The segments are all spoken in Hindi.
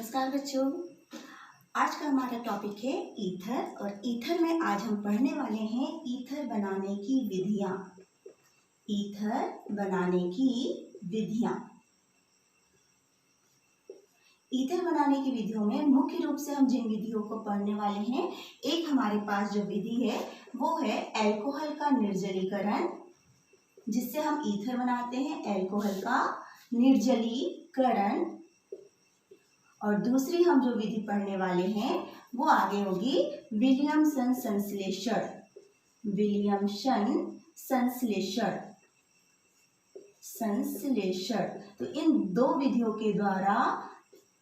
नमस्कार बच्चों। आज का हमारा टॉपिक है ईथर और ईथर में आज हम पढ़ने वाले हैं ईथर बनाने की विधियां। ईथर बनाने की विधियां। ईथर बनाने की विधियों में मुख्य रूप से हम जिन विधियों को पढ़ने वाले हैं, एक हमारे पास जो विधि है वो है अल्कोहल का निर्जलीकरण, जिससे हम ईथर बनाते हैं। अल्कोहल का निर्जलीकरण। और दूसरी हम जो विधि पढ़ने वाले हैं वो आगे होगी विलियमसन संश्लेषण। विलियमसन संश्लेषण। तो इन दो विधियों के द्वारा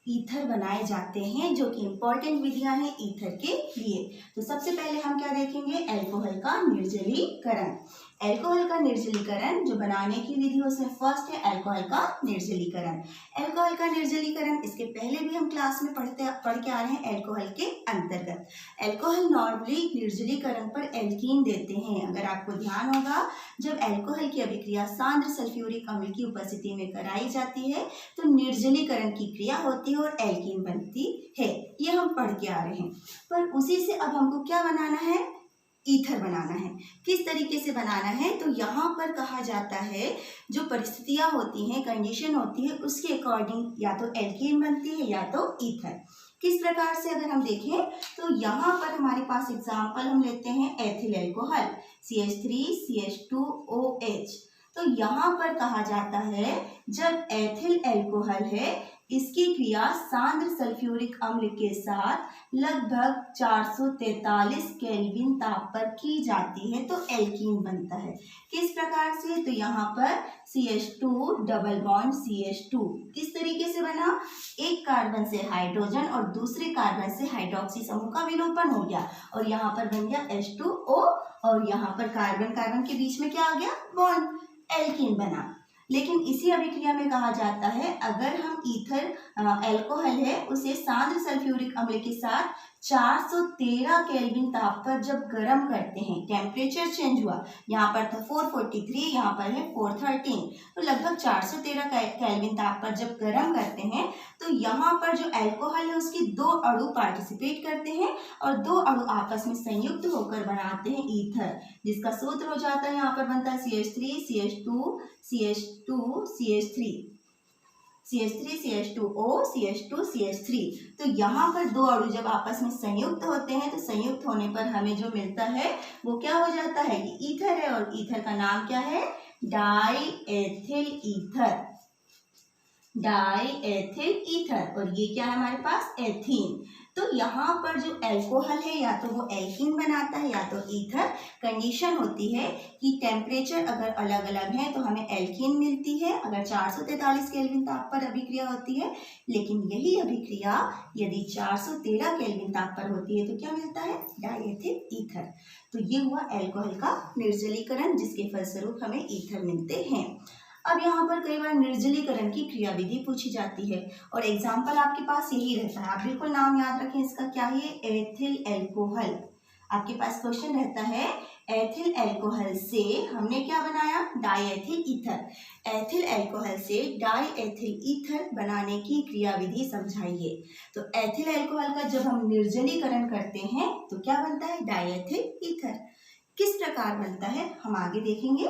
ईथर बनाए जाते हैं, जो कि इंपॉर्टेंट विधियां हैं ईथर के लिए। तो सबसे पहले हम क्या देखेंगे, अल्कोहल का निर्जलीकरण। अल्कोहल का निर्जलीकरण जो बनाने की विधियों से फर्स्ट है अल्कोहल का निर्जलीकरण। अल्कोहल का निर्जलीकरण इसके पहले भी हम क्लास में पढ़ के आ रहे हैं। अल्कोहल के अंतर्गत अल्कोहल नॉर्मली निर्जलीकरण पर एल्कीन देते हैं। अगर आपको ध्यान होगा, जब अल्कोहल की अभिक्रिया सांद्र सल्फ्यूरिक अम्ल की उपस्थिति में कराई जाती है तो निर्जलीकरण की क्रिया होती है और एल्कीन बनती है। ये हम पढ़ के आ रहे हैं। पर उसी से अब हमको क्या बनाना है, ईथर बनाना है। किस तरीके से बनाना है, तो यहाँ पर कहा जाता है जो परिस्थितियां होती हैं, कंडीशन होती है, उसके अकॉर्डिंग या तो एल्कीन बनती है या तो ईथर। किस प्रकार से अगर हम देखें तो यहाँ पर हमारे पास एग्जाम्पल हम लेते हैं एथिल अल्कोहल CH3CH2OH। तो यहाँ पर कहा जाता है जब एथिल अल्कोहल है, इसकी क्रिया सांद्र सल्फ्यूरिक अम्ल के साथ लगभग 443 केल्विन ताप पर की जाती है तो एल्कीन बनता है। किस प्रकार से, तो यहाँ पर CH2 डबल बॉन्ड CH2 किस तरीके से बना, एक कार्बन से हाइड्रोजन और दूसरे कार्बन से हाइड्रोक्सी समूह का विलोपन हो गया और यहाँ पर बन गया H2O और यहाँ पर कार्बन कार्बन के बीच में क्या आ गया, बॉन्ड, एल्कीन बना। लेकिन इसी अभिक्रिया में कहा जाता है अगर हम ईथर अल्कोहल है उसे सांद्र सल्फ्यूरिक अम्ल के साथ 413 केल्विन ताप पर जब गर्म करते हैं, टेम्परेचर चेंज हुआ, यहाँ पर था 443, यहाँ पर है 413, तो लगभग 413 केल्विन ताप पर जब गर्म करते हैं तो यहाँ पर जो अल्कोहल है उसके दो अणु पार्टिसिपेट करते हैं और दो अणु आपस में संयुक्त होकर बनाते हैं ईथर, जिसका सूत्र हो जाता है, यहाँ पर बनता है CH3CH2CH2CH3 तो यहाँ पर दो अणु जब आपस में संयुक्त होते हैं तो संयुक्त होने पर हमें जो मिलता है वो क्या हो जाता है, ये ईथर है और ईथर का नाम क्या है, डाईएथिल ईथर। Diethyl ether. और ये क्या है हमारे पास, एथीन। तो यहाँ पर जो अल्कोहल है या तो वो एल्कीन बनाता है या तो ईथर। कंडीशन होती है कि टेम्परेचर अगर अलग अलग है तो हमें एल्कीन मिलती है अगर 443 केल्विन ताप पर अभिक्रिया होती है, लेकिन यही अभिक्रिया यदि 413 केल्विन ताप पर होती है तो क्या मिलता है, डाईएथिल ईथर। तो ये हुआ अल्कोहल का निर्जलीकरण, जिसके फलस्वरूप हमें ईथर मिलते हैं। अब यहाँ पर कई बार निर्जलीकरण की क्रियाविधि पूछी जाती है और एग्जाम्पल आपके पास यही रहता है, आप बिल्कुल नाम याद रखें इसका, क्या है, एथिल अल्कोहल। आपके पास क्वेश्चन रहता है एथिल अल्कोहल से हमने क्या बनाया, डाईएथिल ईथर। एथिल अल्कोहल से डाईएथिल ईथर बनाने की क्रियाविधि समझाइए। तो एथिल अल्कोहल का जब हम निर्जलीकरण करते हैं तो क्या बनता है, डाईएथिल ईथर। किस प्रकार बनता है हम आगे देखेंगे।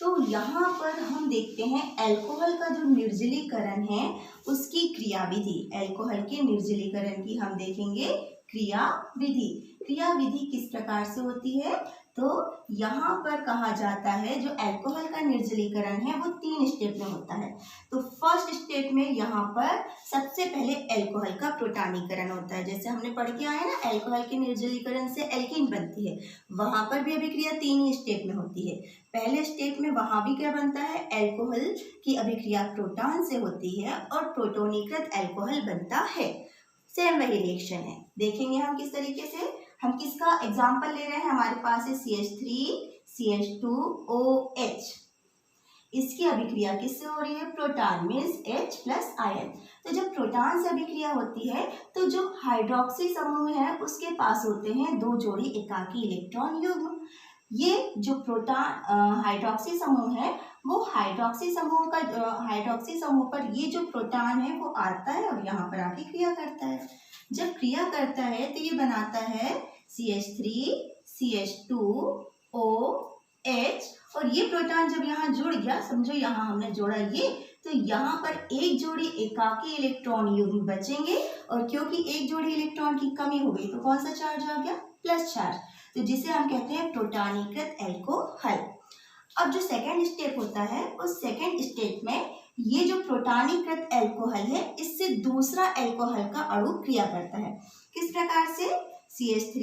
तो यहाँ पर हम देखते हैं अल्कोहल का जो निर्जलीकरण है उसकी क्रियाविधि। अल्कोहल के निर्जलीकरण की हम देखेंगे क्रियाविधि। क्रियाविधि किस प्रकार से होती है, तो यहाँ पर कहा जाता है जो अल्कोहल का निर्जलीकरण है वो 3 स्टेप में होता है। तो फर्स्ट स्टेप में यहाँ पर सबसे पहले अल्कोहल का प्रोटानीकरण होता है, जैसे हमने पढ़ के आए ना, अल्कोहल के निर्जलीकरण से एल्कीन बनती है, वहां पर भी अभिक्रिया 3 ही स्टेप में होती है। पहले स्टेप में वहां भी क्या बनता है, अल्कोहल की अभिक्रिया प्रोटॉन से होती है और प्रोटोनीकृत अल्कोहल बनता है। सेम वही रिएक्शन है, देखेंगे हम किस तरीके से। हम किसका एग्जाम्पल ले रहे हैं, हमारे पास है CH3CH2OH। इसकी अभिक्रिया किससे हो रही है, proton means H plus ion. तो जब प्रोटॉन से अभिक्रिया होती है तो जो हाइड्रोक्सी समूह है उसके पास होते हैं 2 जोड़ी एकाकी इलेक्ट्रॉन युग्म। ये जो प्रोटॉन हाइड्रोक्सी समूह है वो हाइड्रोक्सी समूह पर ये जो प्रोटॉन है वो आता है और यहाँ पर आके क्रिया करता है। जब क्रिया करता है तो ये बनाता है CH3 CH2OH और ये प्रोटॉन जब यहाँ जुड़ गया, समझो यहाँ हमने जोड़ा ये, तो यहाँ पर एक जोड़ी एकाकी इलेक्ट्रॉन युग्म बचेंगे और क्योंकि एक जोड़ी इलेक्ट्रॉन की कमी हो गई तो कौन सा चार्ज आ गया? प्लस चार्ज, तो जिसे हम कहते हैं प्रोटॉनीकृत एल्कोहल। अब जो सेकेंड स्टेप होता है उस सेकेंड स्टेप में ये जो प्रोटॉनीकृत एल्कोहल है इससे दूसरा एल्कोहल का अणु क्रिया करता है। किस प्रकार से? CH3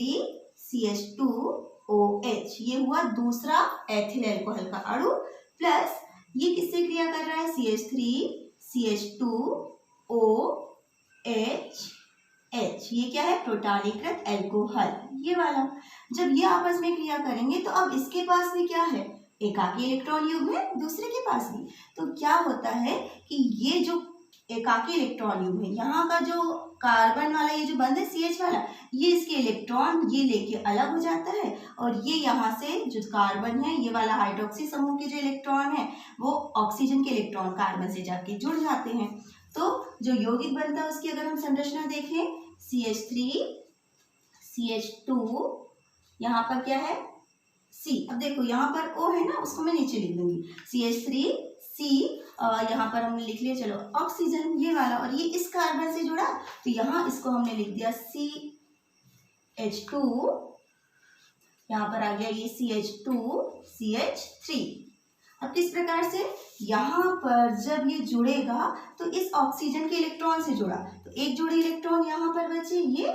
CH2OH, ये हुआ दूसरा एथिल एल्कोहल का अणु, प्लस ये किससे क्रिया कर रहा है? CH3 CH2OH, ये क्या है? प्रोटॉनीकृत एल्कोहल, ये वाला। जब ये आपस में क्रिया करेंगे तो अब इसके पास भी क्या है? एकाकी इलेक्ट्रॉन युग्म है, दूसरे के पास भी। तो क्या होता है कि ये जो एकाकी इलेक्ट्रॉन युग्म है, यहाँ का जो कार्बन वाला ये जो बंद है CH वाला, ये इसके इलेक्ट्रॉन ये लेके अलग हो जाता है और ये यहाँ से जो कार्बन है, ये वाला हाइड्रोक्सी समूह के जो इलेक्ट्रॉन है वो ऑक्सीजन के इलेक्ट्रॉन कार्बन से जाके जुड़ जाते हैं। तो जो यौगिक बनता है उसकी अगर हम संरचना देखें, CH3 CH2, यहाँ पर क्या है? C। अब देखो यहाँ पर O है ना, उसको मैं नीचे लिख दूंगी, CH3 C, यहाँ पर हमने लिख लिया चलो ऑक्सीजन ये वाला, और ये इस कार्बन से जुड़ा तो यहाँ इसको हमने लिख दिया CH2, यहाँ पर आ गया ये CH2 CH3। अब किस प्रकार से? यहाँ पर जब ये जुड़ेगा तो इस ऑक्सीजन के इलेक्ट्रॉन से जुड़ा तो एक जोड़ी इलेक्ट्रॉन यहाँ पर बचे ये,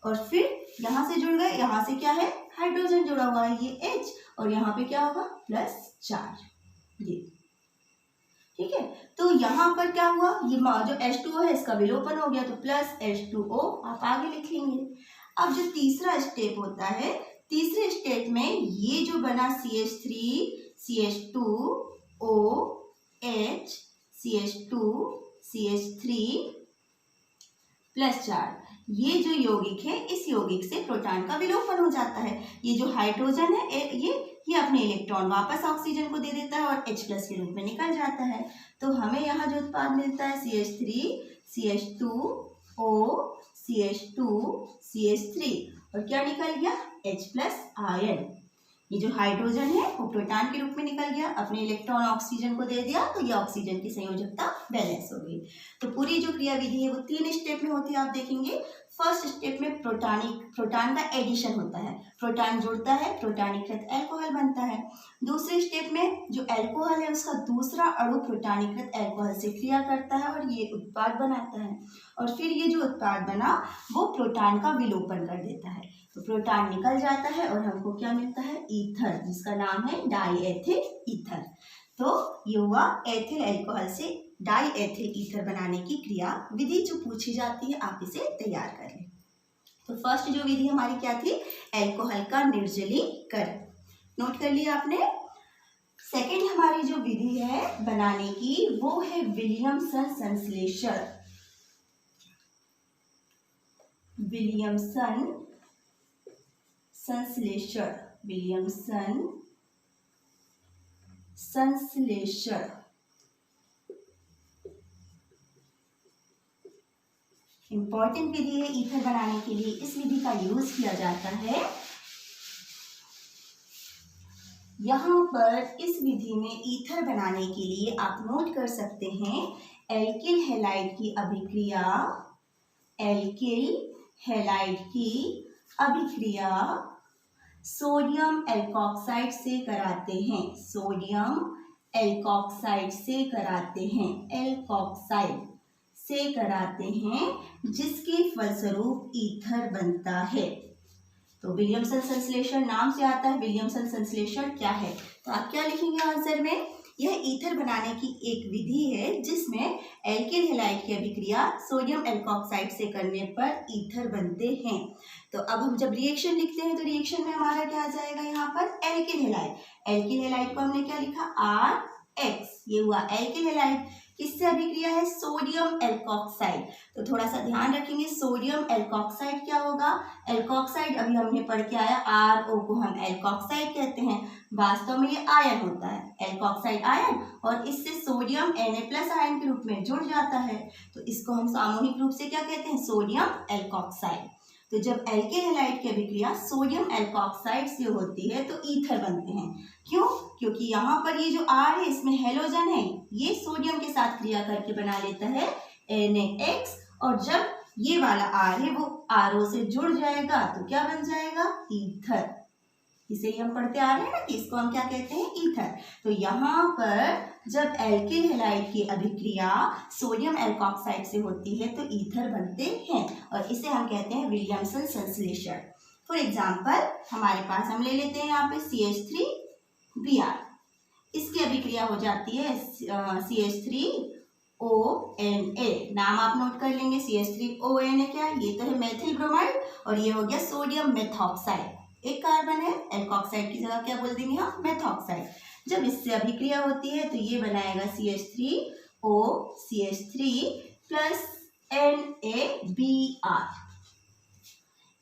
और फिर यहाँ से जुड़ गए, यहाँ से क्या है? हाइड्रोजन जुड़ा हुआ है ये H, और यहाँ पे क्या होगा? प्लस चार्ज, ये ठीक है। तो यहाँ पर क्या हुआ? ये जो H2O है इसका विलोपन हो गया तो प्लस H2O आप आगे लिख लेंगे। अब जो तीसरा स्टेप होता है, तीसरे स्टेप में ये जो बना CH3 CH2OH CH2 CH3 plus charge, ये जो यौगिक है इस यौगिक से प्रोटॉन का विलोपन हो जाता है। ये जो हाइड्रोजन है ये अपने इलेक्ट्रॉन वापस ऑक्सीजन को दे देता है और H+ के रूप में निकल जाता है। तो हमें यहाँ जो उत्पाद मिलता है CH3 CH2O CH2 CH3 और क्या निकल गया? H+ ion. ये जो हाइड्रोजन है वो प्रोटॉन के रूप में निकल गया, अपने इलेक्ट्रॉन ऑक्सीजन को दे दिया तो ये ऑक्सीजन की संयोजकता बैलेंस हो गई। तो पूरी जो क्रिया विधि है वो 3 स्टेप में होती है, आप देखेंगे। फर्स्ट स्टेप में प्रोटॉन का एडिशन होता है, प्रोटॉन जुड़ता है, प्रोटॉनीकृत एल्कोहल बनता है। दूसरे स्टेप में जो एल्कोहल है उसका दूसरा अणु प्रोटॉनीकृत एल्कोहल से क्रिया करता है और ये उत्पाद बनाता है, और फिर ये जो उत्पाद बना वो प्रोटॉन का विलोपन कर देता है, तो प्रोटॉन निकल जाता है और हमको क्या मिलता है? ईथर, जिसका नाम है डाईएथिल ईथर। तो ये हुआ एथिल एल्कोहल से डाईएथिल ईथर बनाने की क्रिया विधि जो पूछी जाती है, आप इसे तैयार कर लें। तो फर्स्ट जो विधि हमारी क्या थी? एल्कोहल का निर्जलीकरण, नोट कर लिया आपने। सेकेंड हमारी जो विधि है बनाने की वो है विलियमसन संश्लेषण। विलियमसन संश्लेषण इंपॉर्टेंट विधि है ईथर बनाने के लिए। इस विधि का यूज किया जाता है। यहाँ पर इस विधि में ईथर बनाने के लिए आप नोट कर सकते हैं एल्किल हैलाइड की अभिक्रिया, एल्किल हैलाइड की अभिक्रिया सोडियम एल्कोक्साइड से कराते हैं, सोडियम एल्कोक्साइड से कराते हैं, एल्कोक्साइड से कराते हैं, जिसके फलस्वरूप ईथर बनता है। तो विलियमसन संश्लेषण नाम से आता है। विलियमसन संश्लेषण क्या है? तो आप क्या लिखेंगे आंसर में? यह ईथर बनाने की एक विधि है जिसमें एल्किल हैलाइड की अभिक्रिया सोडियम एल्कोक्साइड से करने पर ईथर बनते हैं। तो अब हम जब रिएक्शन लिखते हैं तो रिएक्शन में हमारा क्या आ जाएगा? यहाँ पर एल्किल हैलाइड। एल्किल हैलाइड को हमने क्या लिखा? RX, ये हुआ एल्किल हैलाइड। किससे अभिक्रिया है? Sodium alkoxide. तो थोड़ा सा ध्यान रखेंगे, सोडियम एल्कोक्साइड क्या होगा? एल्कोक्साइड अभी हमने पढ़ के आया, RO को हम एल्कोक्साइड कहते हैं, वास्तव में ये आयन होता है, एल्कोक्साइड आयन, और इससे सोडियम Na+ आयन के रूप में जुड़ जाता है। तो इसको हम सामूहिक रूप से क्या कहते हैं? Sodium alkoxide. तो जब एल्केन हैलाइड की अभिक्रिया सोडियम एल्कोक्साइड से होती है तो ईथर बनते हैं। क्यों? क्योंकि यहाँ पर ये जो R है इसमें हेलोजन है, ये सोडियम के साथ क्रिया करके बना लेता है NaX, और जब ये वाला R है वो RO से जुड़ जाएगा तो क्या बन जाएगा? ईथर। इसे ही हम पढ़ते आ रहे हैं ना कि इसको हम क्या कहते हैं? ईथर। तो यहाँ पर जब एल्किल हैलाइड की अभिक्रिया सोडियम एल्कोक्साइड से होती है तो ईथर बनते हैं, और इसे हम कहते हैं विलियमसन संश्लेषण। फॉर एग्जाम्पल हमारे पास हम ले लेते हैं यहाँ पे CH3Br, इसकी अभिक्रिया हो जाती है CH3ONa। नाम आप नोट कर लेंगे, CH3ONa क्या है? ये तो है मेथिल ब्रोमाइड, और ये हो गया सोडियम मेथॉक्साइड। एक कार्बन है, एल्कोक्साइड की जगह क्या बोल देंगे हम? मेथॉक्साइड। जब इससे अभिक्रिया होती है तो ये बनाएगा CH3O CH3 NaBr।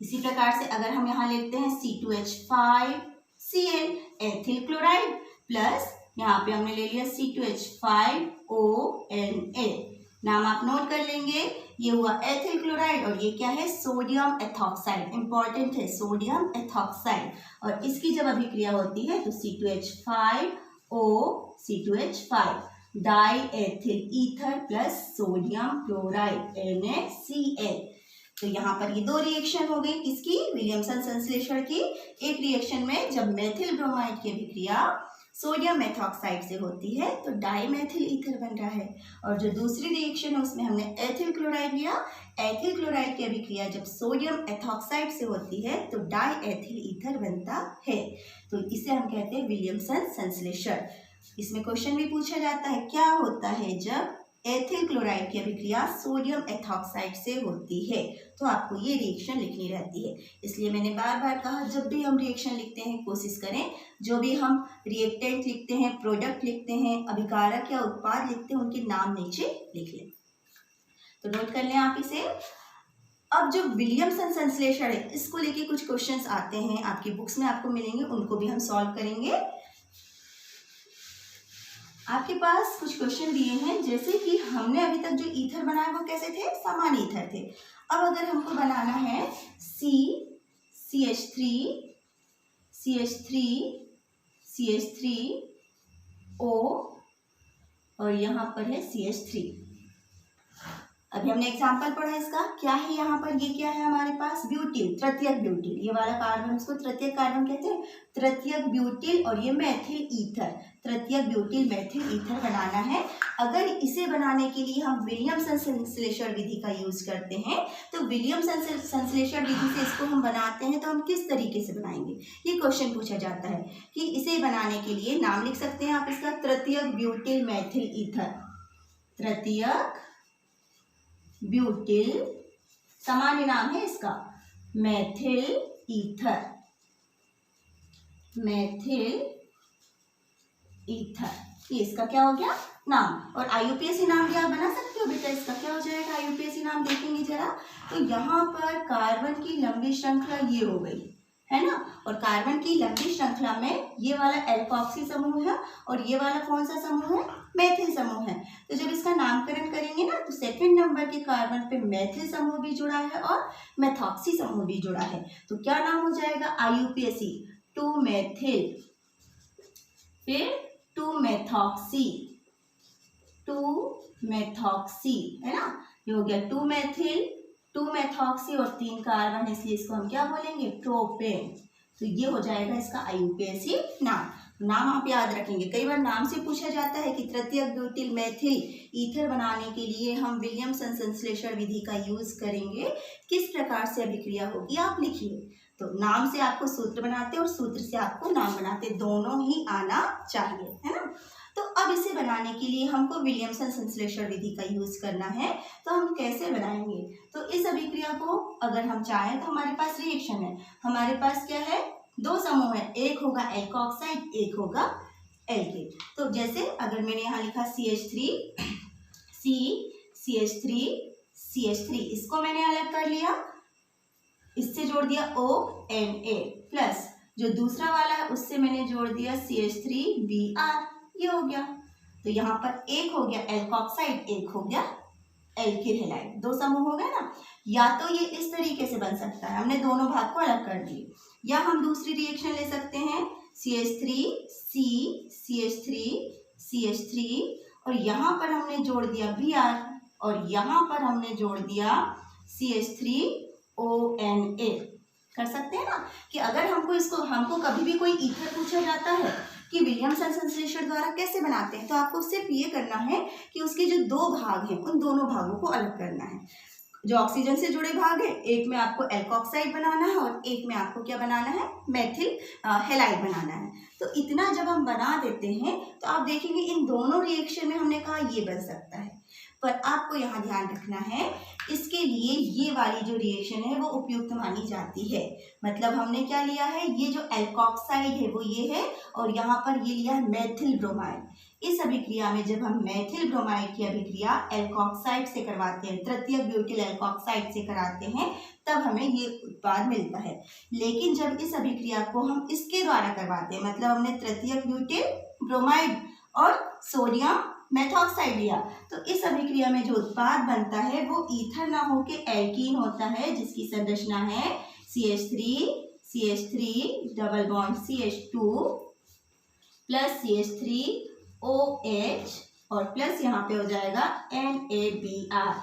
इसी प्रकार से अगर हम यहाँ लेते हैं C2H5Cl एथिल क्लोराइड, प्लस यहाँ पे हमने ले लिया C2H5ONa। नाम आप नोट कर लेंगे, ये हुआ एथिल क्लोराइड, और ये क्या है? Sodium ethoxide. इंपॉर्टेंट है, सोडियम एथॉक्साइड। और इसकी जब अभिक्रिया होती है तो C2H5O C2H5 die ethyl ether plus sodium chloride NaCl। तो यहाँ पर ये दो रिएक्शन हो गई, किसकी? विलियमसन संश्लेषण की। एक रिएक्शन में जब मेथिल ब्रोमाइड की अभिक्रिया सोडियम मेथॉक्साइड से होती है तो डाईमेथिल ईथर बन रहा है, और जो दूसरी रिएक्शन है उसमें हमने एथिल क्लोराइड लिया। एथिल क्लोराइड की अभिक्रिया जब सोडियम एथॉक्साइड से होती है तो डाईएथिल ईथर बनता है। तो इसे हम कहते हैं विलियमसन संश्लेषण। इसमें क्वेश्चन भी पूछा जाता है, क्या होता है जब एथिल क्लोराइड की अभिक्रिया सोडियम एथॉक्साइड से होती है? तो आपको ये रिएक्शन लिखनी रहती है। इसलिए मैंने बार बार कहा, जब भी हम रिएक्शन लिखते हैं कोशिश करें जो भी हम रिएक्टेंट लिखते हैं, प्रोडक्ट लिखते हैं, अभिकारक या उत्पाद लिखते हैं, उनके नाम नीचे लिख लें। तो नोट कर लें आप इसे। अब जो विलियमसन संश्लेषण है इसको लेके कुछ क्वेश्चंस आते हैं, आपकी बुक्स में आपको मिलेंगे, उनको भी हम सॉल्व करेंगे। आपके पास कुछ क्वेश्चन दिए हैं, जैसे कि हमने अभी तक जो ईथर बनाया वो कैसे थे? सामान्य ईथर थे। अब अगर हमको बनाना है CH3O और यहाँ पर है CH3। अभी हमने एग्जाम्पल पढ़ा इसका, क्या है यहाँ पर? ये क्या है हमारे पास? ब्यूटिल, तृतीयक ब्यूटिल। ये वाला कार्बन, इसको तृतीयक कार्बन कहते हैं, तृतीयक ब्यूटिल, और ये मेथिल ईथर, तृतीयक ब्यूटिल मेथिल ईथर बनाना है। अगर इसे बनाने के लिए हम विलियमसन संश्लेषण विधि का यूज करते हैं तो विलियमसन संश्लेषण विधि से इसको हम बनाते हैं तो हम किस तरीके से बनाएंगे? ये क्वेश्चन पूछा जाता है कि इसे बनाने के लिए नाम लिख सकते हैं आप इसका, तृतीयक ब्यूटिल मेथिल ईथर। तृतीयक ब्यूटिल, सामान्य नाम है इसका मेथिल ईथर, मेथिल ईथर। ये इसका क्या हो गया? नाम। और IUPAC नाम भी आप बना सकते हो बेटा, इसका क्या हो जाएगा? IUPAC नाम देखेंगे जरा, तो यहाँ पर कार्बन की लंबी श्रृंखला ये हो गई है ना, और कार्बन की लंबी श्रृंखला में ये वाला एल्कोक्सी समूह है और ये वाला कौन सा समूह है? मेथिल समूह है। तो जब इसका नामकरण करेंगे ना तो सेकंड नंबर के कार्बन पे मेथिल समूह भी जुड़ा है और मेथॉक्सी समूह भी जुड़ा है, तो क्या नाम हो जाएगा? IUPAC, 2 मेथिल, फिर 2 मेथॉक्सी, 2 मेथॉक्सी, है ना, ये हो गया 2 मेथिल, 2 मेथॉक्सी और 3 कार्बन, इसलिए इसको हम क्या बोलेंगे? प्रोपेन। तो ये हो जाएगा इसका IUPAC नाम। नाम आप याद रखेंगे, कई बार नाम से पूछा जाता है कि तृतीयक ब्यूटिल मेथिल ईथर बनाने के लिए हम विलियमसन संश्लेषण विधि का यूज करेंगे, किस प्रकार से अभिक्रिया होगी आप लिखिए। तो नाम से आपको सूत्र बनाते और सूत्र से आपको नाम बनाते, दोनों ही आना चाहिए, है ना। तो अब इसे बनाने के लिए हमको विलियमसन संश्लेषण विधि का यूज करना है, तो हम कैसे बनाएंगे? तो इस अभिक्रिया को अगर हम चाहें तो हमारे पास रिएक्शन है, हमारे पास क्या है? 2 समूह है, एक होगा एल्कोक्साइड, एक होगा एल्केन। तो जैसे अगर मैंने यहाँ लिखा CH3 CH3 CH3 इसको मैंने अलग कर लिया, इससे जोड़ दिया ONA प्लस जो दूसरा वाला है उससे मैंने जोड़ दिया CH3Br, ये हो गया। तो यहाँ पर एक हो गया एल्कोक्साइड, एक हो गया एल्किल हैलाइड, दो समूह हो गए ना। या तो ये इस तरीके से बन सकता है, हमने दोनों भाग को अलग कर दिए, या हम दूसरी रिएक्शन ले सकते हैं CH3C CH3 CH3 और यहाँ पर हमने जोड़ दिया Br और यहाँ पर हमने जोड़ दिया CH3ONA। कर सकते हैं ना कि अगर हमको कभी भी कोई ईथर पूछा जाता है कि विलियमसन संश्लेषण द्वारा कैसे बनाते हैं, तो आपको सिर्फ ये करना है कि उसके जो दो भाग हैं उन दोनों भागों को अलग करना है। जो ऑक्सीजन से जुड़े भाग है, एक में आपको एल्कोक्साइड बनाना है और एक में आपको क्या बनाना है, मेथिल हैलाइड बनाना है। तो इतना जब हम बना देते हैं तो आप देखेंगे इन दोनों रिएक्शन में हमने कहा ये बन सकता है, पर आपको यहाँ ध्यान रखना है इसके लिए ये वाली जो रिएक्शन है वो उपयुक्त मानी जाती है। मतलब हमने क्या लिया है, ये जो एल्कोक्साइड है वो ये है और यहाँ पर ये लिया है मेथिल ब्रोमाइड। इस अभिक्रिया में जब हम मेथिल ब्रोमाइड की अभिक्रिया एल्कोक्साइड से करवाते हैं, तृतीयक ब्यूटिल एल्कोक्साइड से कराते हैं, तब हमें ये उत्पाद मिलता है। लेकिन जब इस अभिक्रिया को हम इसके द्वारा करवाते हैं, मतलब हमने तृतीयक ब्यूटिल ब्रोमाइड और सोडियम मेथॉक्साइड लिया, तो इस अभिक्रिया में जो उत्पाद बनता है वो ईथर ना होके एल्कीन होता है, जिसकी संरचना है CH3 double bond CH2 plus CH3OH और प्लस यहाँ पे हो जाएगा NaBr।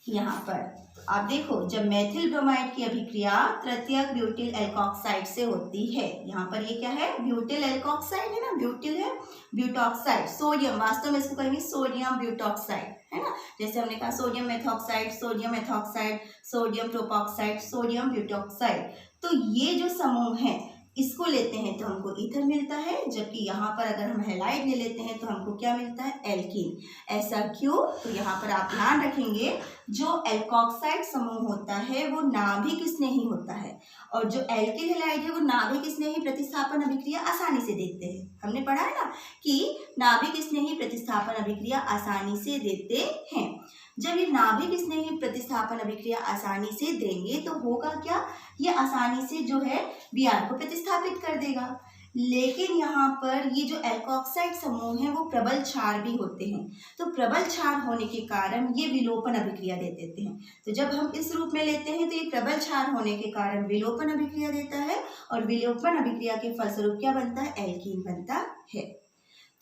यहाँ पर आप देखो जब मेथिल ब्रोमाइड की अभिक्रिया तृतीयक ब्यूटिल एल्कोक्साइड से होती है, यहाँ पर ये क्या है, ब्यूटिल एल्कोक्साइड है ना, ब्यूटिल है, ब्यूटॉक्साइड, सोडियम, वास्तव में इसको कहेंगे सोडियम ब्यूटॉक्साइड, है ना। जैसे हमने कहा sodium methoxide, sodium ethoxide, sodium propoxide, sodium butoxide. तो ये जो समूह है इसको लेते हैं तो हमको ईथर मिलता है, जबकि यहाँ पर अगर हम हैलाइड ले लेते हैं तो हमको क्या मिलता है, एल्कीन। ऐसा क्यों, तो यहाँ पर आप ध्यान रखेंगे जो एल्कोक्साइड समूह होता है वो नाभिक स्नेही होता है और जो एल्किल हैलाइड है वो नाभिक स्नेही प्रतिस्थापन अभिक्रिया आसानी से देते हैं। हमने पढ़ा है ना कि नाभिक स्नेही प्रतिस्थापन अभिक्रिया आसानी से देते हैं। जब ये नाभिक स्नेही प्रतिस्थापन अभिक्रिया आसानी से देंगे तो होगा क्या, ये आसानी से जो है Br को प्रतिस्थापित कर देगा। लेकिन यहाँ पर ये जो एल्कोक्साइड समूह है वो प्रबल क्षार भी होते हैं, तो प्रबल क्षार होने के कारण ये विलोपन अभिक्रिया दे देते हैं। तो जब हम इस रूप में लेते हैं तो ये प्रबल क्षार होने के कारण विलोपन अभिक्रिया देता है और विलोपन अभिक्रिया के फलस्वरूप क्या बनता है, एल्कीन बनता है।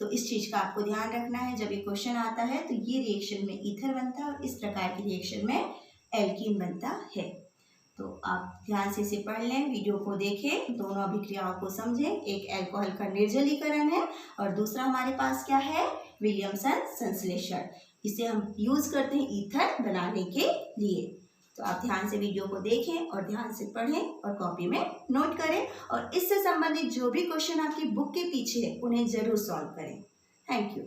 तो इस चीज का आपको ध्यान रखना है, जब ये क्वेश्चन आता है तो ये रिएक्शन में ईथर बनता है और इस प्रकार की रिएक्शन में एल्कीन बनता है। तो आप ध्यान से इसे पढ़ लें, वीडियो को देखें, दोनों अभिक्रियाओं को समझें। एक अल्कोहल का निर्जलीकरण है और दूसरा हमारे पास क्या है, विलियमसन संश्लेषण। इसे हम यूज करते हैं ईथर बनाने के लिए। तो आप ध्यान से वीडियो को देखें और ध्यान से पढ़ें और कॉपी में नोट करें और इससे संबंधित जो भी क्वेश्चन आपकी बुक के पीछे है उन्हें जरूर सॉल्व करें। Thank you.